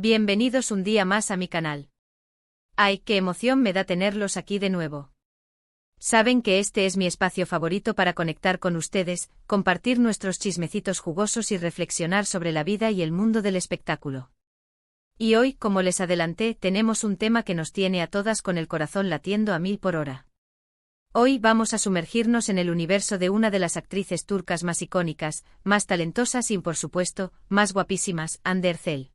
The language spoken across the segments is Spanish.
Bienvenidos un día más a mi canal. ¡Ay, qué emoción me da tenerlos aquí de nuevo! Saben que este es mi espacio favorito para conectar con ustedes, compartir nuestros chismecitos jugosos y reflexionar sobre la vida y el mundo del espectáculo. Y hoy, como les adelanté, tenemos un tema que nos tiene a todas con el corazón latiendo a 1000 por hora. Hoy vamos a sumergirnos en el universo de una de las actrices turcas más icónicas, más talentosas y, por supuesto, más guapísimas, Hande Erçel.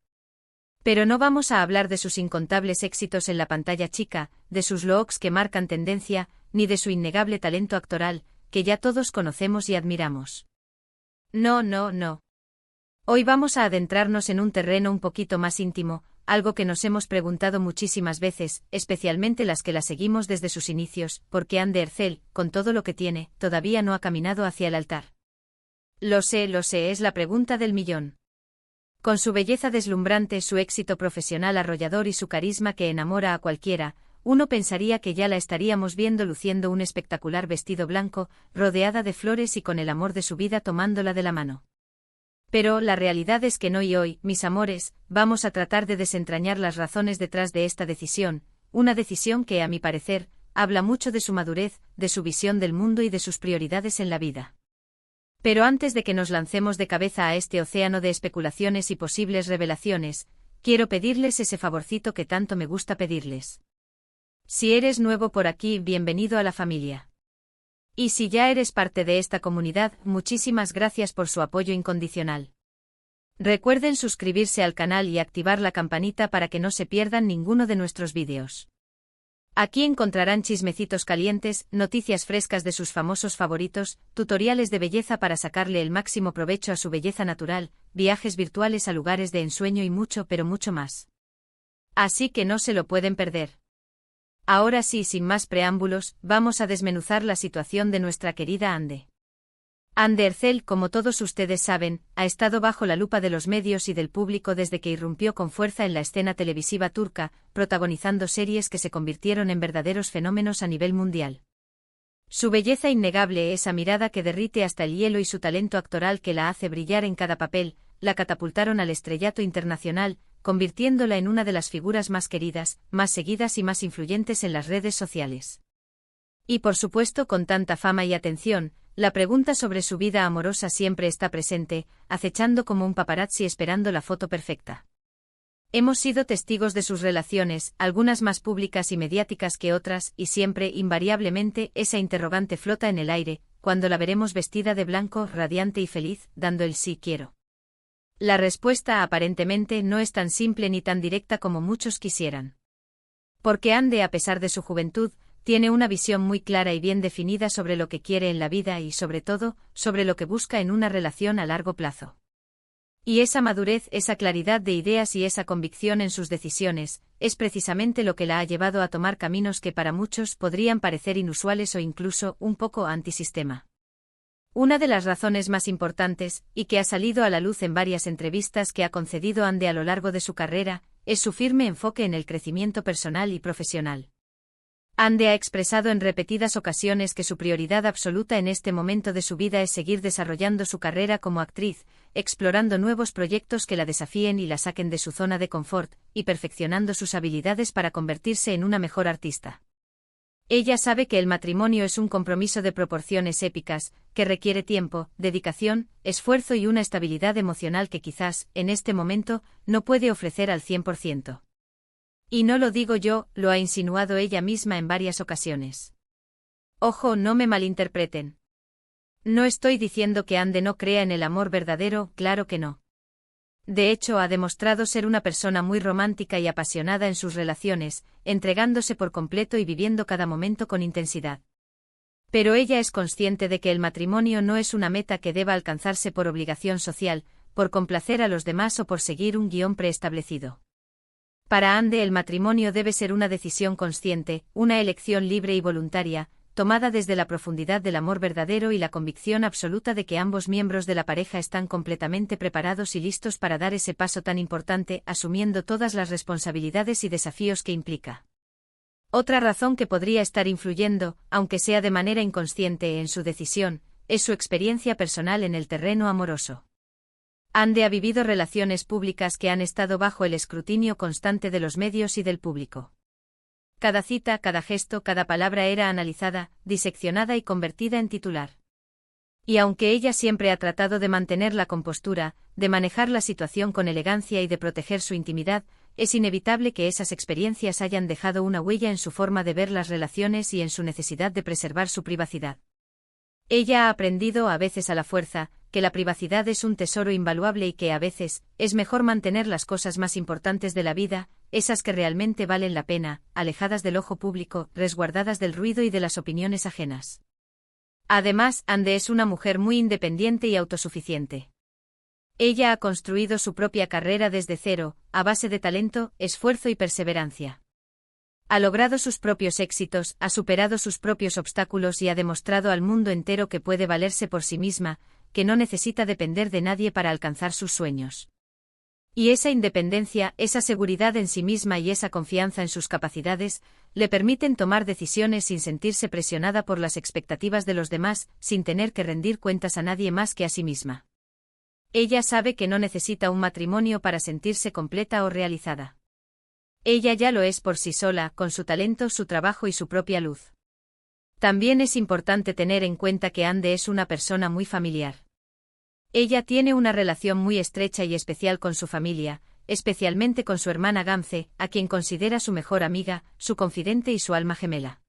Pero no vamos a hablar de sus incontables éxitos en la pantalla chica, de sus looks que marcan tendencia, ni de su innegable talento actoral, que ya todos conocemos y admiramos. No. Hoy vamos a adentrarnos en un terreno un poquito más íntimo, algo que nos hemos preguntado muchísimas veces, especialmente las que la seguimos desde sus inicios, porque Hande Erçel, con todo lo que tiene, todavía no ha caminado hacia el altar. Lo sé, es la pregunta del millón. Con su belleza deslumbrante, su éxito profesional arrollador y su carisma que enamora a cualquiera, uno pensaría que ya la estaríamos viendo luciendo un espectacular vestido blanco, rodeada de flores y con el amor de su vida tomándola de la mano. Pero la realidad es que no, y hoy, mis amores, vamos a tratar de desentrañar las razones detrás de esta decisión, una decisión que, a mi parecer, habla mucho de su madurez, de su visión del mundo y de sus prioridades en la vida. Pero antes de que nos lancemos de cabeza a este océano de especulaciones y posibles revelaciones, quiero pedirles ese favorcito que tanto me gusta pedirles. Si eres nuevo por aquí, bienvenido a la familia. Y si ya eres parte de esta comunidad, muchísimas gracias por su apoyo incondicional. Recuerden suscribirse al canal y activar la campanita para que no se pierdan ninguno de nuestros vídeos. Aquí encontrarán chismecitos calientes, noticias frescas de sus famosos favoritos, tutoriales de belleza para sacarle el máximo provecho a su belleza natural, viajes virtuales a lugares de ensueño y mucho pero mucho más. Así que no se lo pueden perder. Ahora sí, sin más preámbulos, vamos a desmenuzar la situación de nuestra querida Hande. Hande Erçel, como todos ustedes saben, ha estado bajo la lupa de los medios y del público desde que irrumpió con fuerza en la escena televisiva turca, protagonizando series que se convirtieron en verdaderos fenómenos a nivel mundial. Su belleza innegable, esa mirada que derrite hasta el hielo y su talento actoral que la hace brillar en cada papel, la catapultaron al estrellato internacional, convirtiéndola en una de las figuras más queridas, más seguidas y más influyentes en las redes sociales. Y por supuesto, con tanta fama y atención, la pregunta sobre su vida amorosa siempre está presente, acechando como un paparazzi esperando la foto perfecta. Hemos sido testigos de sus relaciones, algunas más públicas y mediáticas que otras, y siempre, invariablemente, esa interrogante flota en el aire, cuando la veremos vestida de blanco, radiante y feliz, dando el sí quiero. La respuesta aparentemente no es tan simple ni tan directa como muchos quisieran. Porque Hande, a pesar de su juventud, tiene una visión muy clara y bien definida sobre lo que quiere en la vida y, sobre todo, sobre lo que busca en una relación a largo plazo. Y esa madurez, esa claridad de ideas y esa convicción en sus decisiones, es precisamente lo que la ha llevado a tomar caminos que para muchos podrían parecer inusuales o incluso un poco antisistema. Una de las razones más importantes, y que ha salido a la luz en varias entrevistas que ha concedido Hande a lo largo de su carrera, es su firme enfoque en el crecimiento personal y profesional. Hande ha expresado en repetidas ocasiones que su prioridad absoluta en este momento de su vida es seguir desarrollando su carrera como actriz, explorando nuevos proyectos que la desafíen y la saquen de su zona de confort, y perfeccionando sus habilidades para convertirse en una mejor artista. Ella sabe que el matrimonio es un compromiso de proporciones épicas, que requiere tiempo, dedicación, esfuerzo y una estabilidad emocional que quizás, en este momento, no puede ofrecer al 100%. Y no lo digo yo, lo ha insinuado ella misma en varias ocasiones. Ojo, no me malinterpreten. No estoy diciendo que Hande no crea en el amor verdadero, claro que no. De hecho, ha demostrado ser una persona muy romántica y apasionada en sus relaciones, entregándose por completo y viviendo cada momento con intensidad. Pero ella es consciente de que el matrimonio no es una meta que deba alcanzarse por obligación social, por complacer a los demás o por seguir un guión preestablecido. Para Hande el matrimonio debe ser una decisión consciente, una elección libre y voluntaria, tomada desde la profundidad del amor verdadero y la convicción absoluta de que ambos miembros de la pareja están completamente preparados y listos para dar ese paso tan importante, asumiendo todas las responsabilidades y desafíos que implica. Otra razón que podría estar influyendo, aunque sea de manera inconsciente en su decisión, es su experiencia personal en el terreno amoroso. Ande ha vivido relaciones públicas que han estado bajo el escrutinio constante de los medios y del público. Cada cita, cada gesto, cada palabra era analizada, diseccionada y convertida en titular. Y aunque ella siempre ha tratado de mantener la compostura, de manejar la situación con elegancia y de proteger su intimidad, es inevitable que esas experiencias hayan dejado una huella en su forma de ver las relaciones y en su necesidad de preservar su privacidad. Ella ha aprendido, a veces a la fuerza, que la privacidad es un tesoro invaluable y que a veces es mejor mantener las cosas más importantes de la vida, esas que realmente valen la pena, alejadas del ojo público, resguardadas del ruido y de las opiniones ajenas. Además, Ande es una mujer muy independiente y autosuficiente. Ella ha construido su propia carrera desde cero, a base de talento, esfuerzo y perseverancia. Ha logrado sus propios éxitos, ha superado sus propios obstáculos y ha demostrado al mundo entero que puede valerse por sí misma, que no necesita depender de nadie para alcanzar sus sueños. Y esa independencia, esa seguridad en sí misma y esa confianza en sus capacidades, le permiten tomar decisiones sin sentirse presionada por las expectativas de los demás, sin tener que rendir cuentas a nadie más que a sí misma. Ella sabe que no necesita un matrimonio para sentirse completa o realizada. Ella ya lo es por sí sola, con su talento, su trabajo y su propia luz. También es importante tener en cuenta que Ande es una persona muy familiar. Ella tiene una relación muy estrecha y especial con su familia, especialmente con su hermana Gamze, a quien considera su mejor amiga, su confidente y su alma gemela.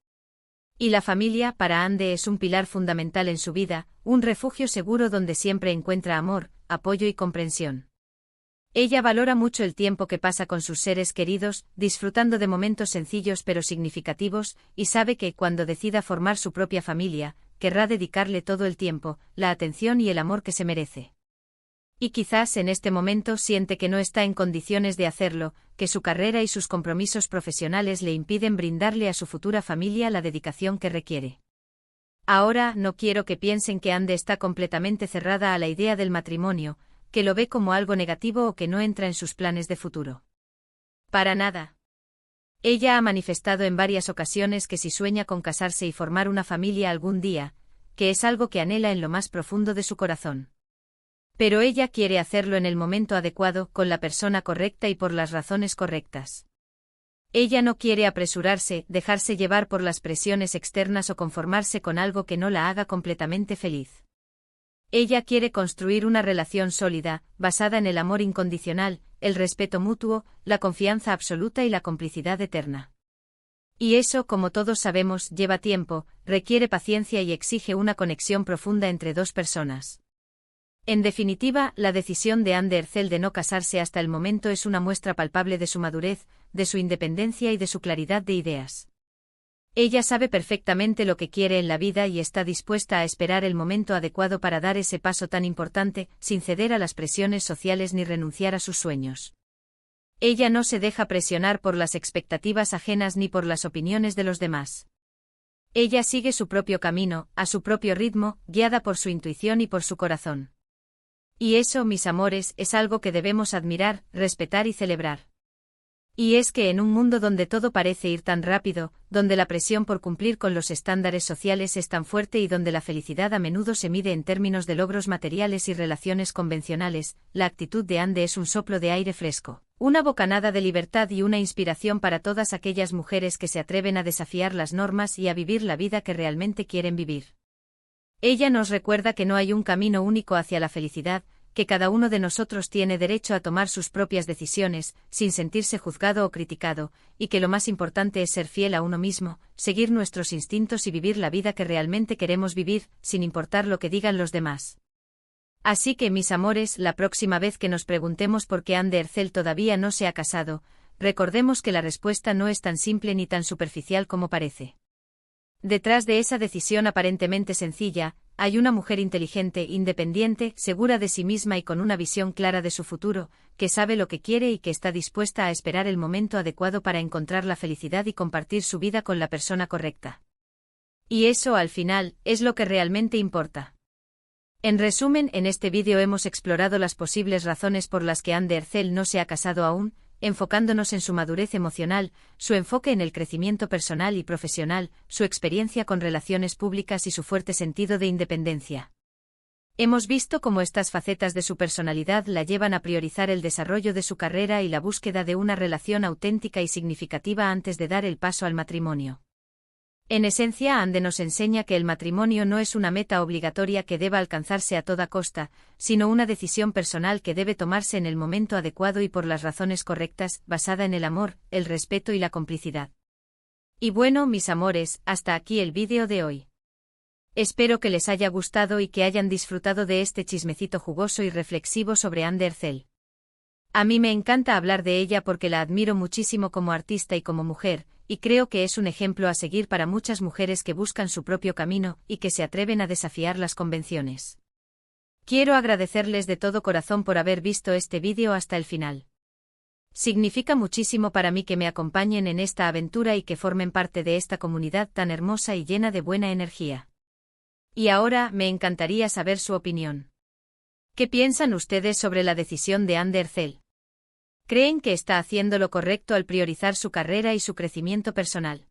Y la familia, para Ande, es un pilar fundamental en su vida, un refugio seguro donde siempre encuentra amor, apoyo y comprensión. Ella valora mucho el tiempo que pasa con sus seres queridos, disfrutando de momentos sencillos pero significativos, y sabe que, cuando decida formar su propia familia, querrá dedicarle todo el tiempo, la atención y el amor que se merece. Y quizás en este momento siente que no está en condiciones de hacerlo, que su carrera y sus compromisos profesionales le impiden brindarle a su futura familia la dedicación que requiere. Ahora, no quiero que piensen que Ande está completamente cerrada a la idea del matrimonio, que lo ve como algo negativo o que no entra en sus planes de futuro. Para nada. Ella ha manifestado en varias ocasiones que si sueña con casarse y formar una familia algún día, que es algo que anhela en lo más profundo de su corazón. Pero ella quiere hacerlo en el momento adecuado, con la persona correcta y por las razones correctas. Ella no quiere apresurarse, dejarse llevar por las presiones externas o conformarse con algo que no la haga completamente feliz. Ella quiere construir una relación sólida, basada en el amor incondicional, el respeto mutuo, la confianza absoluta y la complicidad eterna. Y eso, como todos sabemos, lleva tiempo, requiere paciencia y exige una conexión profunda entre dos personas. En definitiva, la decisión de Ande Ercel de no casarse hasta el momento es una muestra palpable de su madurez, de su independencia y de su claridad de ideas. Ella sabe perfectamente lo que quiere en la vida y está dispuesta a esperar el momento adecuado para dar ese paso tan importante, sin ceder a las presiones sociales ni renunciar a sus sueños. Ella no se deja presionar por las expectativas ajenas ni por las opiniones de los demás. Ella sigue su propio camino, a su propio ritmo, guiada por su intuición y por su corazón. Y eso, mis amores, es algo que debemos admirar, respetar y celebrar. Y es que en un mundo donde todo parece ir tan rápido, donde la presión por cumplir con los estándares sociales es tan fuerte y donde la felicidad a menudo se mide en términos de logros materiales y relaciones convencionales, la actitud de Ande es un soplo de aire fresco, una bocanada de libertad y una inspiración para todas aquellas mujeres que se atreven a desafiar las normas y a vivir la vida que realmente quieren vivir. Ella nos recuerda que no hay un camino único hacia la felicidad, que cada uno de nosotros tiene derecho a tomar sus propias decisiones, sin sentirse juzgado o criticado, y que lo más importante es ser fiel a uno mismo, seguir nuestros instintos y vivir la vida que realmente queremos vivir, sin importar lo que digan los demás. Así que, mis amores, la próxima vez que nos preguntemos por qué Ande Ercel todavía no se ha casado, recordemos que la respuesta no es tan simple ni tan superficial como parece. Detrás de esa decisión aparentemente sencilla, hay una mujer inteligente, independiente, segura de sí misma y con una visión clara de su futuro, que sabe lo que quiere y que está dispuesta a esperar el momento adecuado para encontrar la felicidad y compartir su vida con la persona correcta. Y eso, al final, es lo que realmente importa. En resumen, en este vídeo hemos explorado las posibles razones por las que Ande Ercel no se ha casado aún, enfocándonos en su madurez emocional, su enfoque en el crecimiento personal y profesional, su experiencia con relaciones públicas y su fuerte sentido de independencia. Hemos visto cómo estas facetas de su personalidad la llevan a priorizar el desarrollo de su carrera y la búsqueda de una relación auténtica y significativa antes de dar el paso al matrimonio. En esencia, Ande nos enseña que el matrimonio no es una meta obligatoria que deba alcanzarse a toda costa, sino una decisión personal que debe tomarse en el momento adecuado y por las razones correctas, basada en el amor, el respeto y la complicidad. Y bueno, mis amores, hasta aquí el vídeo de hoy. Espero que les haya gustado y que hayan disfrutado de este chismecito jugoso y reflexivo sobre Ande Ercel. A mí me encanta hablar de ella porque la admiro muchísimo como artista y como mujer, y creo que es un ejemplo a seguir para muchas mujeres que buscan su propio camino y que se atreven a desafiar las convenciones. Quiero agradecerles de todo corazón por haber visto este vídeo hasta el final. Significa muchísimo para mí que me acompañen en esta aventura y que formen parte de esta comunidad tan hermosa y llena de buena energía. Y ahora, me encantaría saber su opinión. ¿Qué piensan ustedes sobre la decisión de Ande Ercel? ¿Creen que está haciendo lo correcto al priorizar su carrera y su crecimiento personal?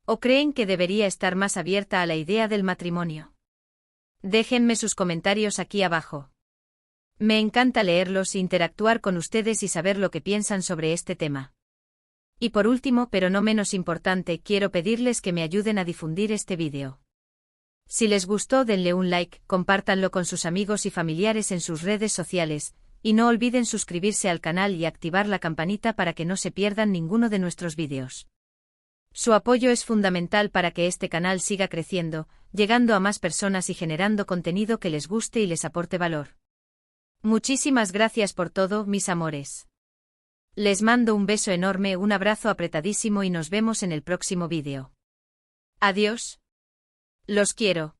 ¿O creen que debería estar más abierta a la idea del matrimonio? Déjenme sus comentarios aquí abajo. Me encanta leerlos e interactuar con ustedes y saber lo que piensan sobre este tema. Y por último, pero no menos importante, quiero pedirles que me ayuden a difundir este vídeo. Si les gustó, denle un like, compártanlo con sus amigos y familiares en sus redes sociales, y no olviden suscribirse al canal y activar la campanita para que no se pierdan ninguno de nuestros vídeos. Su apoyo es fundamental para que este canal siga creciendo, llegando a más personas y generando contenido que les guste y les aporte valor. Muchísimas gracias por todo, mis amores. Les mando un beso enorme, un abrazo apretadísimo y nos vemos en el próximo vídeo. Adiós. Los quiero.